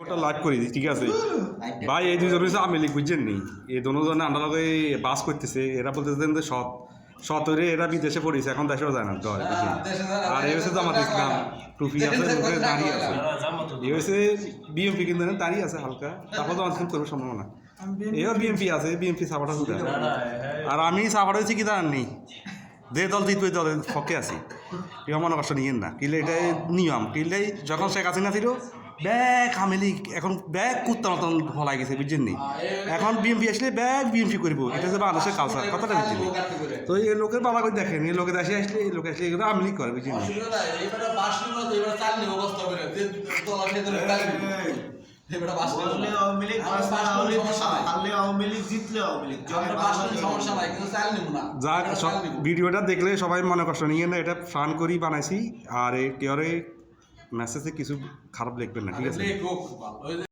ওটা লাইভ করে দিই, ঠিক আছে ভাই। এই দুজন হচ্ছে আওয়ামী লীগ, বুঝছেন নি? এই দুজনে আন্ডার লগে বাস করতেছে। এরা বলতেছেন যে সৎ হয়ে এরা বিদেশে পড়েছে, এখন দেশেও যায় না ধরে। আর এই হচ্ছে জামাত ইসলাম, টুপি আছে, মুখে দাঁড়িয়ে আছে। এই হচ্ছে বিএমপি, কিন্তু দাঁড়িয়ে আছে হালকা। তারপর তো অনেক করবে সম্ভাবনা। এও বিএমপি আছে, বিএমপি সাপোর্ট আছে। আর আমি সাপোর্ট হয়েছি কি জানেন নি? যে দল জিতবে দলের পক্ষে আছি। কেউ মনে কষ্ট নিয়েন না, কিনলে এটাই নিয়ম। কিনলে যখন শেখ হাসিনা ছিল ব্যাগ আমেলি, এখন ব্যাগ কুত্তার মতন ফলাই গেছে, বুঝছেন নি? এখন বিএমপি আসলে ব্যাগ বিএমপি করবো, এটা হচ্ছে বাংলাদেশের কালচার, কথাটা বুঝছেন? তো এই লোকের বাবা করে দেখেন, এই লোকের দেশে আসলে এই লোক আসলে এগুলো আমেলি করে, বুঝছেন? যাক, ভিডিওটা দেখলে সবাই মনে কষ্ট নিয়ে না, এটা ফান করেই বানাইছি। আর এই কেউ মেসেজে কিছু খারাপ লিখবেন না, ঠিক আছে?